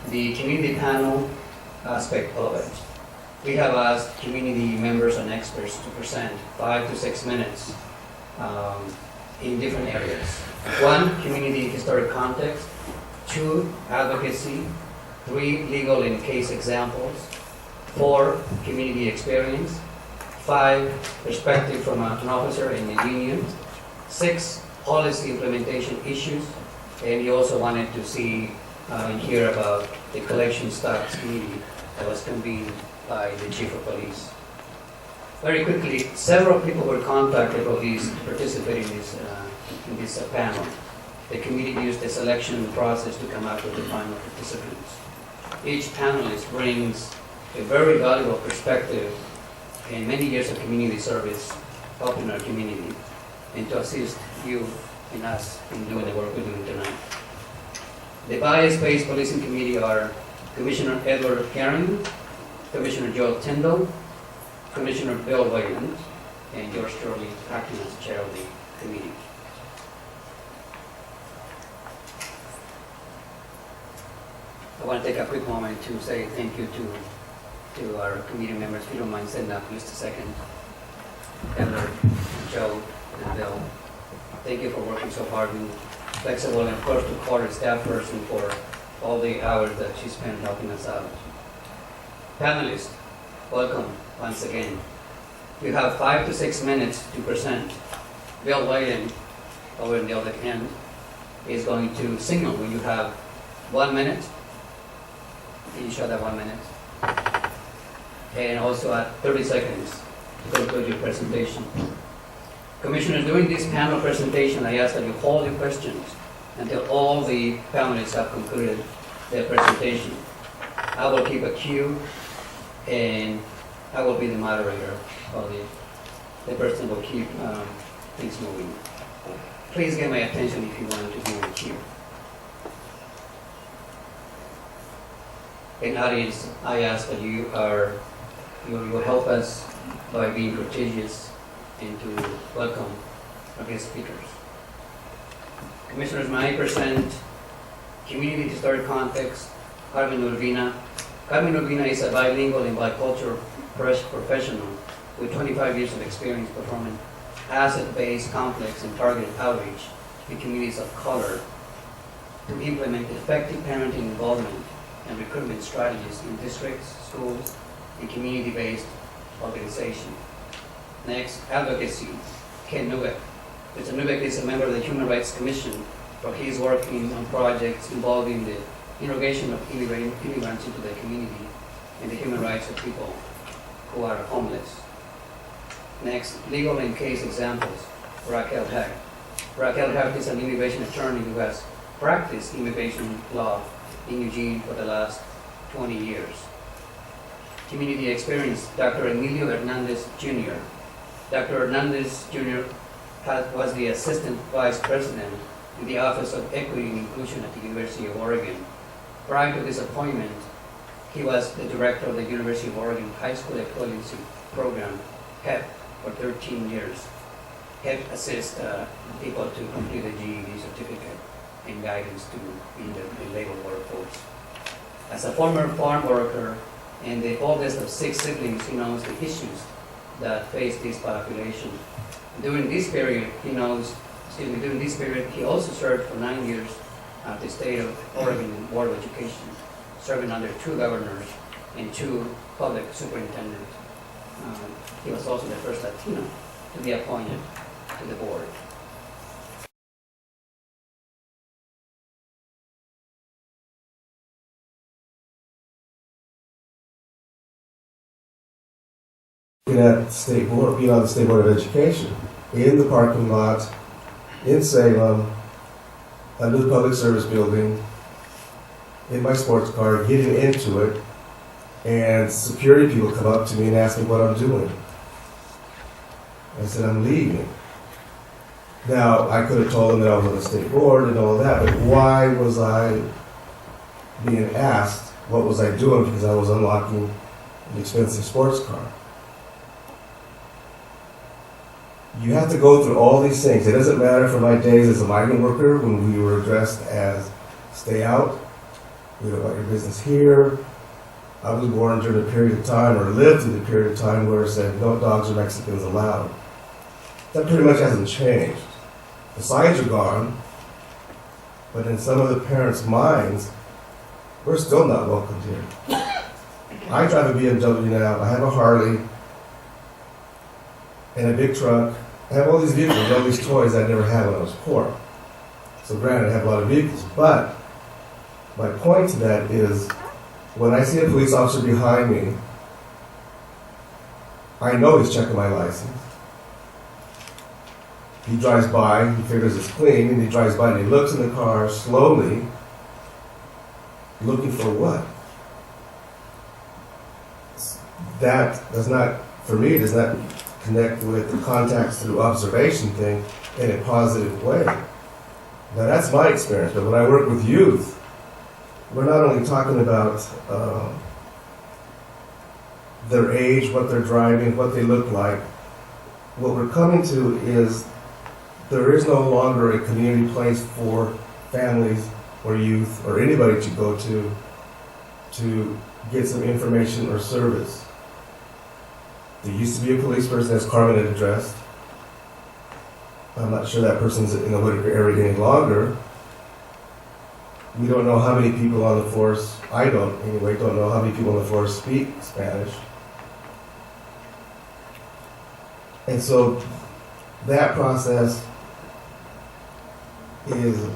the community panel aspect of it. We have asked community members and experts to present 5 to 6 minutes in different areas. 1, community historic context. 2, advocacy. 3, legal and case examples. 4, community experience. 5, perspective from an officer in the union. 6, policy implementation issues. And you also wanted to see and hear about the collection stocks committee that was convened by the chief of police. Very quickly, several people were contacted for these to participate in this panel. The committee used the selection process to come up with the final participants. Each panelist brings a very valuable perspective and many years of community service helping our community and to assist you and us in doing the work we're doing tonight. The bias-based policing committee are Commissioner Edward Herring, Commissioner Joe Tyndall, Commissioner Bill Wayland, and yours truly acting as chair of the committee. I want to take a quick moment to say thank you to our committee members. If you don't mind sending up just a second. Edward, Joe, and Bill. Thank you for working so hard and flexible, and of course to Carter's staff person for all the hours that she spent helping us out. Panelists, welcome once again. You have 5 to 6 minutes to present. Bill Wayland, over in the other end, is going to signal when you have 1 minute. Can you show that 1 minute? And also at 30 seconds to conclude your presentation. Commissioners, during this panel presentation, I ask that you hold your questions until all the panelists have concluded their presentation. I will keep a queue, and I will be the moderator, or the person will keep things moving. Please get my attention if you want to be in the queue. And audience, I ask that you will help us by being courteous and to welcome our guest speakers. Commissioners, may I present Community Historic Context, Carmen Urbina. Carmen Urbina is a bilingual and bicultural professional with 25 years of experience performing asset-based, complex, and targeted outreach in communities of color to implement effective parenting involvement and recruitment strategies in districts, schools, and community-based organizations. Next, advocacy. Ken Nubek. Mr. Nubek is a member of the Human Rights Commission for his work on projects involving the integration of immigrants into the community and the human rights of people who are homeless. Next, legal and case examples. Raquel Heck. Raquel Heck is an immigration attorney who has practiced immigration law in Eugene for the last 20 years. Community experience. Dr. Emilio Hernandez Jr. Dr. Hernandez Jr. was the Assistant Vice President in the Office of Equity and Inclusion at the University of Oregon. Prior to this appointment, he was the Director of the University of Oregon High School Equivalency Program, HEP, for 13 years. HEP assists people to complete a GED certificate and guidance to be in the labor workforce. As a former farm worker and the oldest of 6 siblings, he knows the issues that face this population. During this period, he also served for 9 years at the State of Oregon Board of Education, serving under 2 governors and 2 public superintendents. He was also the first Latino to be appointed to the board. At the State Board, the State Board of Education, in the parking lot, in Salem, under the public service building, in my sports car, getting into it, and security people come up to me and ask me what I'm doing. I said, I'm leaving. Now, I could have told them that I was on the State Board and all that, but why was I being asked what was I doing? Because I was unlocking an expensive sports car. You have to go through all these things. It doesn't matter for my days as a migrant worker when we were addressed as stay out. We don't want your business here. I was born during a period of time, or lived through the period of time where it said no dogs or Mexicans allowed. That pretty much hasn't changed. The signs are gone, but in some of the parents' minds, we're still not welcomed here. I drive a BMW now, I have a Harley, and a big truck. I have all these vehicles, all these toys I never had when I was poor. So granted, I have a lot of vehicles, but my point to that is, when I see a police officer behind me, I know he's checking my license. He drives by, he figures it's clean, and he drives by and he looks in the car slowly, looking for what? That does not, for me, does not connect with the contacts through observation thing in a positive way. Now that's my experience, but when I work with youth, we're not only talking about their age, what they're driving, what they look like. What we're coming to is there is no longer a community place for families or youth or anybody to go to get some information or service. There used to be a police person, as Carmen had addressed. I'm not sure that person's in the Whitaker area any longer. We don't know how many people on the force, I don't anyway, don't know how many people on the force speak Spanish. And so that process is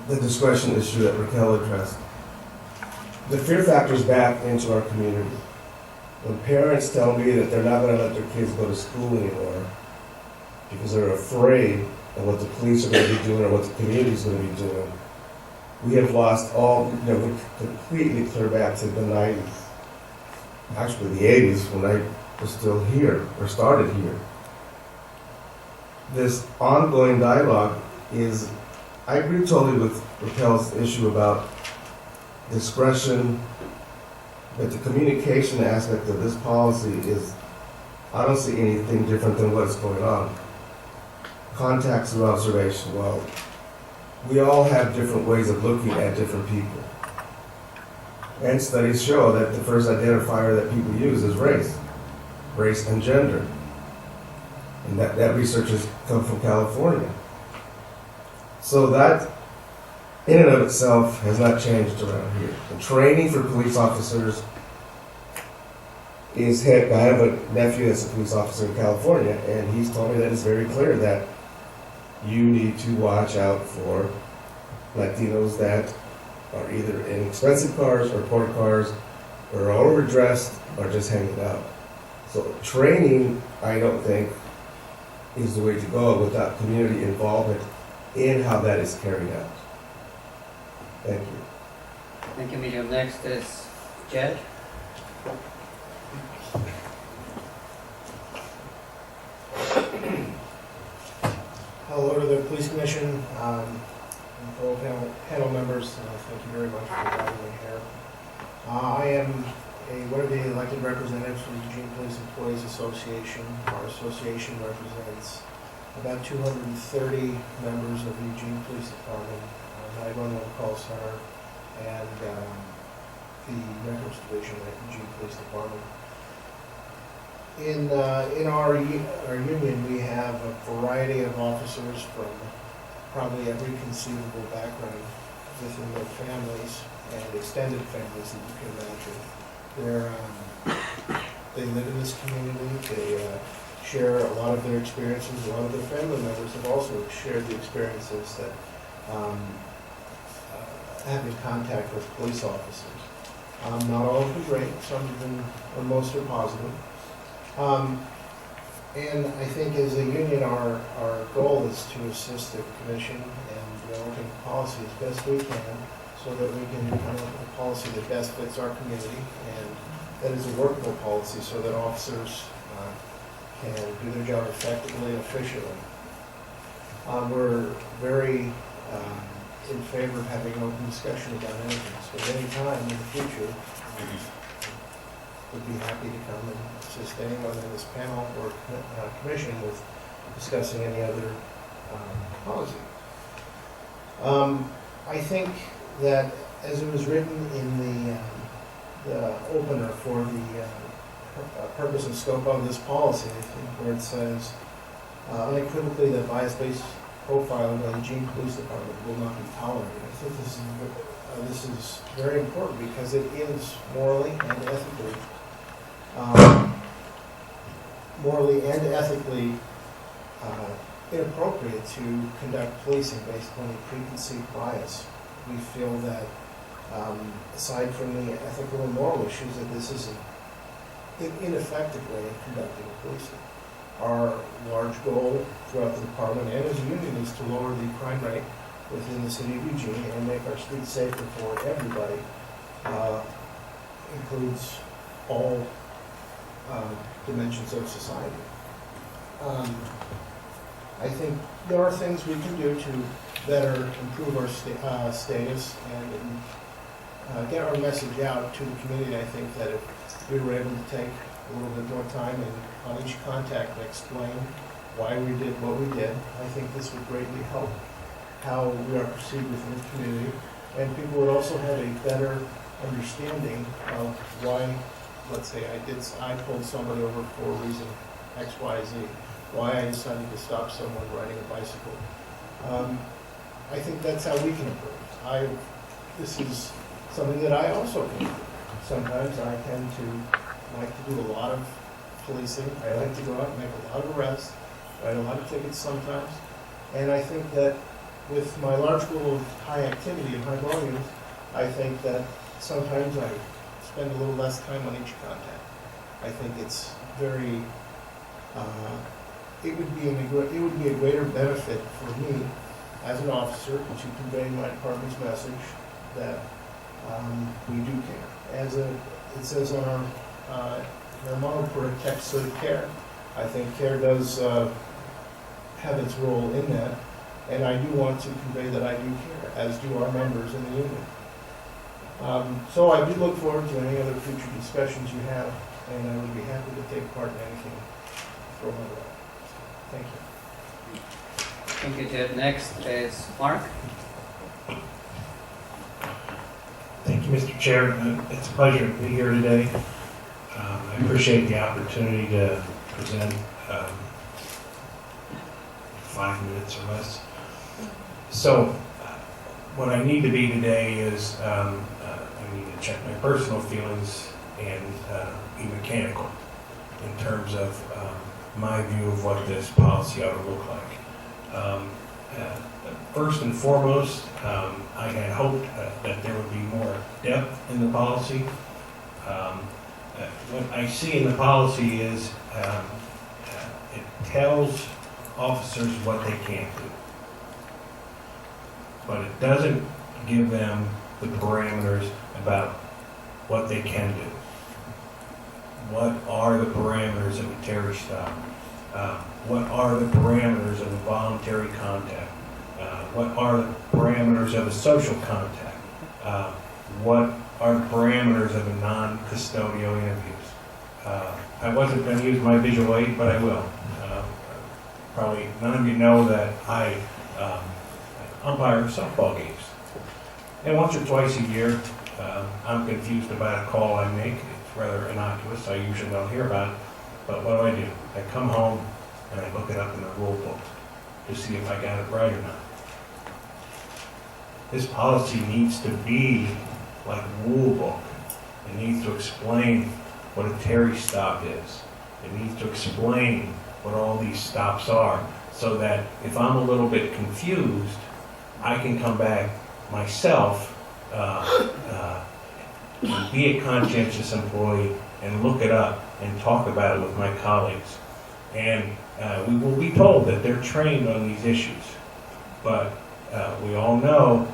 the discretion issue that Raquel addressed. The fear factor is back into our community. When parents tell me that they're not going to let their kids go to school anymore because they're afraid of what the police are going to be doing or what the community is going to be doing, we have lost all, we're completely clear back to the 90s. Actually, the 80s when I was still here, or started here. This ongoing dialogue is, I agree totally with Raquel's issue about discretion, but the communication aspect of this policy is, I don't see anything different than what's going on. Contacts through observation, well, we all have different ways of looking at different people. And studies show that the first identifier that people use is race and gender. And that research has come from California. So that, in and of itself, has not changed around here. The training for police officers is I have a nephew that's a police officer in California, and he's told me that it's very clear that you need to watch out for Latinos that are either in expensive cars or poor cars, or are overdressed, or just hanging out. So training, I don't think, is the way to go without community involvement in how that is carried out. Thank you. Thank you, Medium. Next is Jed. Hello to the Police Commission, and fellow panel members. Thank you very much for having me here. I am one of the elected representatives from the Eugene Police Employees Association. Our association represents about 230 members of the Eugene Police Department, 911 call center, and the records division at Eugene Police Department. In our union, we have a variety of officers from probably every conceivable background within their families and extended families that you can imagine. They live in this community. They share a lot of their experiences. A lot of their family members have also shared the experiences that having contact with police officers. Not all of them are great. Some of them, or most, are positive. And I think as a union, our goal is to assist the commission in developing policy as best we can so that we can come up with a policy that best fits our community and that is a workable policy so that officers can do their job effectively and efficiently. We're very in favor of having an open discussion about anything. So at any time in the future, would be happy to come and assist anyone in this panel or commission with discussing any other policy. I think that as it was written in the opener for the purpose and scope of this policy, I think, where it says unequivocally that bias-based profiling by the Eugene Police Department will not be tolerated. I think this is very important because it is morally and ethically inappropriate to conduct policing based on a preconceived bias. We feel that aside from the ethical and moral issues, that this is an ineffective way of conducting policing. Our large goal throughout the department and as a union is to lower the crime rate within the city of Eugene and make our streets safer for everybody. Includes all dimensions of society. I think there are things we can do to better improve our status and get our message out to the community. I think that if we were able to take a little bit more time and on each contact and explain why we did what we did, I think this would greatly help how we are perceived within the community. And people would also have a better understanding of why, let's say I pulled somebody over for reason X, Y, Z, why I decided to stop someone riding a bicycle. I think that's how we can improve. This is something that I also can do. Sometimes I tend to like to do a lot of policing. I like to go out and make a lot of arrests, write a lot of tickets sometimes. And I think that with my large goal of high activity and high volumes, I think that sometimes I spend a little less time on each contact. I think it's very, it would be a greater benefit for me as an officer to convey my department's message that we do care. It says on our motto, protect, serve, care. I think care does have its role in that, and I do want to convey that I do care, as do our members in the union. So I do look forward to any other future discussions you have, and I would be happy to take part in anything thrown my way. Thank you. Thank you, Ted. Next is Mark. Thank you, Mr. Chair. It's a pleasure to be here today. I appreciate the opportunity to present 5 minutes or less. So, what I need to be today is I need to check my personal feelings and be mechanical in terms of my view of what this policy ought to look like. First and foremost, I had hoped that there would be more depth in the policy. What I see in the policy is it tells officers what they can't do, but it doesn't give them the parameters about what they can do. What are the parameters of a Terry stop? What are the parameters of a voluntary contact? What are the parameters of a social contact? What are the parameters of a non-custodial interviews? I wasn't going to use my visual aid, but I will. Probably none of you know that I umpire softball games. And once or twice a year, I'm confused about a call I make. It's rather innocuous. I usually don't hear about it. But what do? I come home and I look it up in the rule book to see if I got it right or not. This policy needs to be like a rule book. It needs to explain what a Terry stop is. It needs to explain what all these stops are, so that if I'm a little bit confused, I can come back myself and be a conscientious employee and look it up and talk about it with my colleagues. And we will be told that they're trained on these issues. But we all know,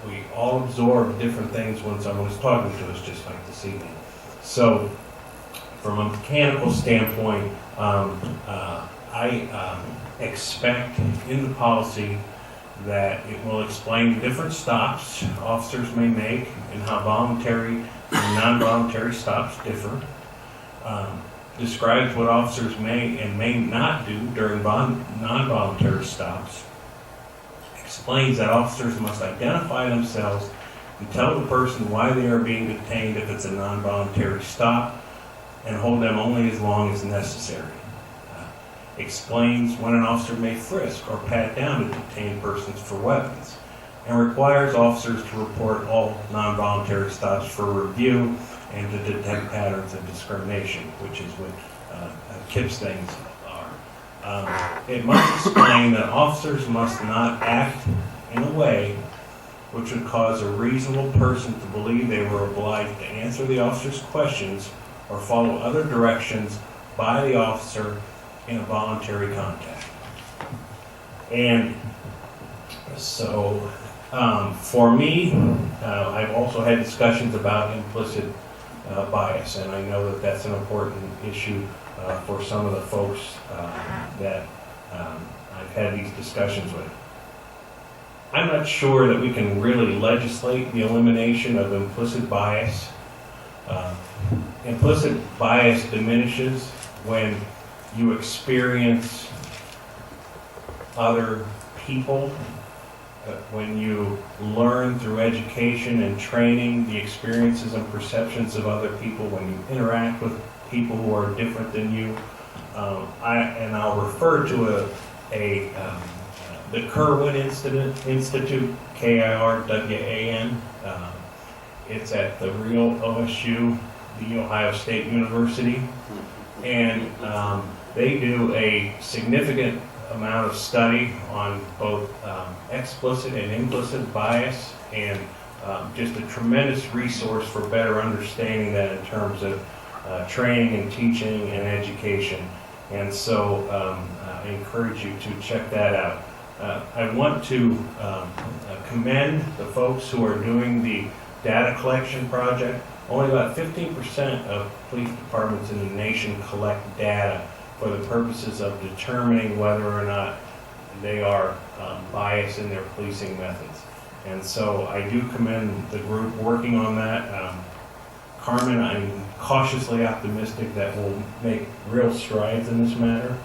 we all absorb different things when someone's talking to us, just like this evening. So, from a mechanical standpoint, I expect in the policy that it will explain different stops officers may make and how voluntary and non-voluntary stops differ. Describes what officers may and may not do during non-voluntary stops. Explains that officers must identify themselves, and tell the person why they are being detained if it's a non-voluntary stop, and hold them only as long as necessary. Explains when an officer may frisk or pat down a detained persons for weapons, and requires officers to report all non-voluntary stops for review and to detect patterns of discrimination, which is what KIPS things are. It must explain that officers must not act in a way which would cause a reasonable person to believe they were obliged to answer the officer's questions or follow other directions by the officer in a voluntary contact. And so, for me, I've also had discussions about implicit bias, and I know that that's an important issue for some of the folks that I've had these discussions with. I'm not sure that we can really legislate the elimination of implicit bias. Implicit bias diminishes when you experience other people, when you learn through education and training the experiences and perceptions of other people, when you interact with people who are different than you. I'll refer to the Kirwan Institute, Kirwan. It's at the real OSU, the Ohio State University, and they do a significant amount of study on both explicit and implicit bias, and just a tremendous resource for better understanding that in terms of training and teaching and education. And so I encourage you to check that out. I want to commend the folks who are doing the data collection project. Only about 15% of police departments in the nation collect data for the purposes of determining whether or not they are biased in their policing methods. And so I do commend the group working on that. Carmen, I'm cautiously optimistic that we'll make real strides in this matter.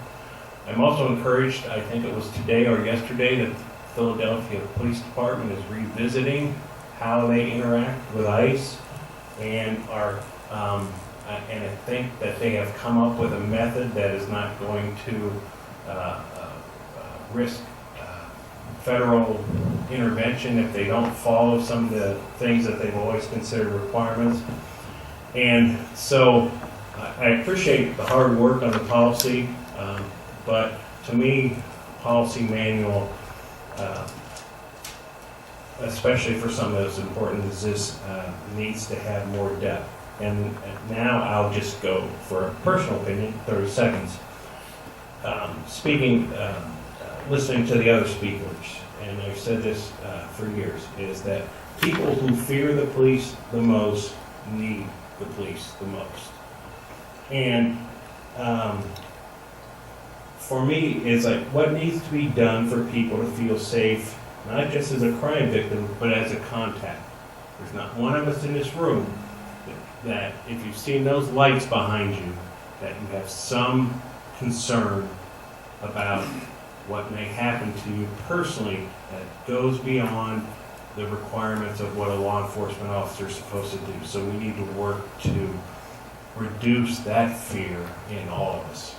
I'm also encouraged, I think it was today or yesterday, that the Philadelphia Police Department is revisiting how they interact with ICE, and and I think that they have come up with a method that is not going to risk federal intervention if they don't follow some of the things that they've always considered requirements. And so I appreciate the hard work on the policy, but to me, policy manual, especially for something as important as this, needs to have more depth. And now I'll just go for a personal opinion, 30 seconds. Listening to the other speakers, and I've said this for years, is that people who fear the police the most need the police the most. And for me, it's like what needs to be done for people to feel safe, not just as a crime victim, but as a contact. There's not one of us in this room that if you've seen those lights behind you, that you have some concern about what may happen to you personally that goes beyond the requirements of what a law enforcement officer is supposed to do. So we need to work to reduce that fear in all of us.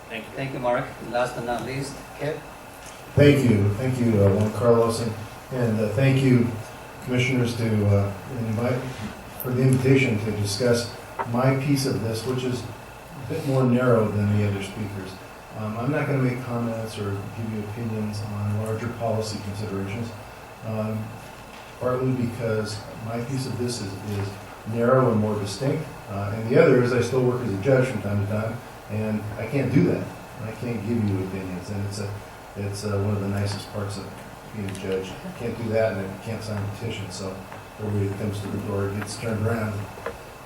Thank you. Thank you, Mark. Last but not least, Kip. Thank you, Juan Carlos, and thank you, commissioners, to invite for the invitation to discuss my piece of this, which is a bit more narrow than the other speakers. I'm not going to make comments or give you opinions on larger policy considerations, partly because my piece of this is narrow and more distinct, and the other is I still work as a judge from time to time, and I can't do that. I can't give you opinions, and it's one of the nicest parts of being a judge. I can't do that, and I can't sign petitions, so everybody that comes to the door gets turned around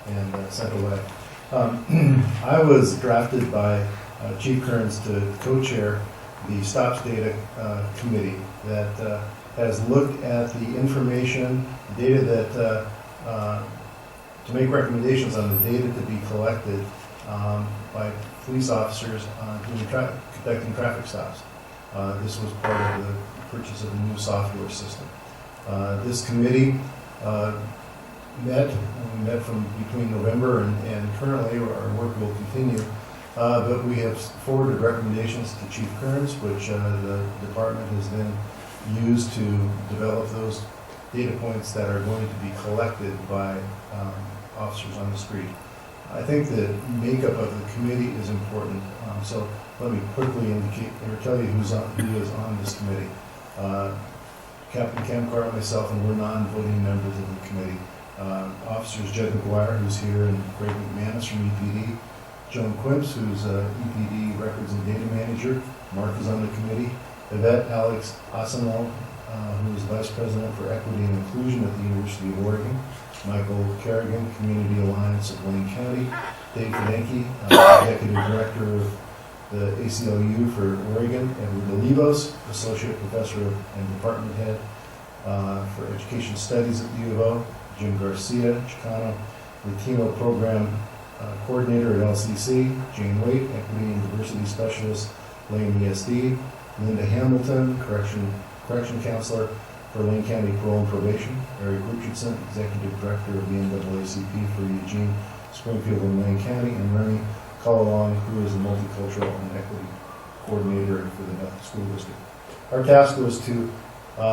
and sent away. I was drafted by Chief Kearns to co-chair the Stops Data Committee that has looked at the information, data that, to make recommendations on the data to be collected by police officers conducting traffic stops. This was part of the purchase of a new software system. This committee met, we met from between November and currently our work will continue. But we have forwarded recommendations to Chief Kearns, which the department has then used to develop those data points that are going to be collected by officers on the street. I think the makeup of the committee is important, so let me quickly indicate or tell you who is on this committee. Captain Kamkar, myself, and we're non-voting members of the committee. Officers Jed McGuire, who's here, and Greg McManus from EPD. Joan Quimps, who's EPD Records and Data Manager. Mark is on the committee. Yvette Alex Asanal, who is Vice President for Equity and Inclusion at the University of Oregon. Michael Kerrigan, Community Alliance of Wayne County. Dave Fidenki, Executive Director of the ACLU for Oregon. Edward Olivos, Associate Professor and Department Head for Education Studies at the U of O. Jim Garcia, Chicano Latino Program Coordinator at LCC. Jane Waite, Equity and Diversity Specialist, Lane ESD. Linda Hamilton, Correction Counselor for Lane County Parole and Probation. Eric Richardson, Executive Director of the NAACP for Eugene, Springfield, and Lane County. And Remy Collalong, who is the Multicultural and Equity Coordinator for the Bethel School District. Our task was to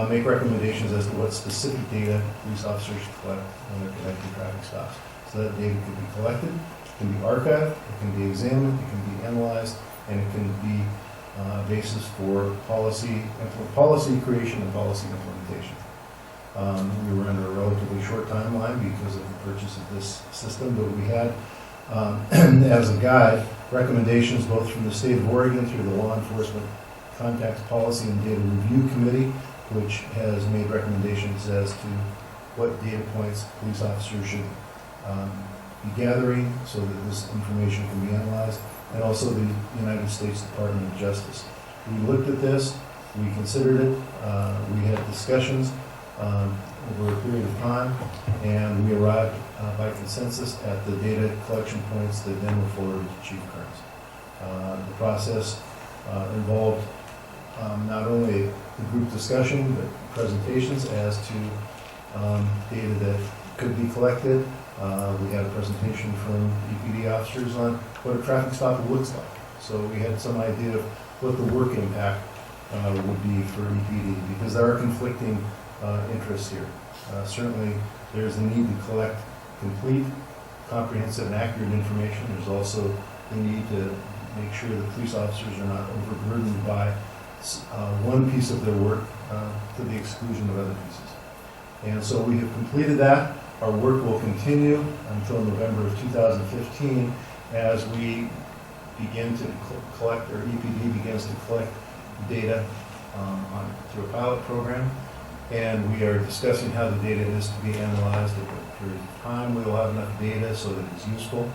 make recommendations as to what specific data police officers should collect when they're conducting traffic stops. So that data can be collected, it can be archived, it can be examined, it can be analyzed, and it can be basis for policy creation and policy implementation. We were under a relatively short timeline because of the purchase of this system, but we had, as a guide, recommendations both from the state of Oregon through the Law Enforcement Contacts Policy and Data Review Committee, which has made recommendations as to what data points police officers should be gathering so that this information can be analyzed, and also the United States Department of Justice. We looked at this, we considered it, we had discussions over a period of time, and we arrived by consensus at the data collection points that then were forwarded to Chief Kearns. The process involved not only the group discussion, but presentations as to data that could be collected. We had a presentation from EPD officers on what a traffic stop looks like. So we had some idea of what the work impact would be for EPD, because there are conflicting interests here. Certainly, there's the need to collect complete, comprehensive, and accurate information. There's also the need to make sure that police officers are not overburdened by one piece of their work to the exclusion of other pieces. And so we have completed that. Our work will continue until November of 2015 as we begin to collect, or EPD begins to collect data through a pilot program. And we are discussing how the data is to be analyzed. At what period of time we will have enough data so that it's useful.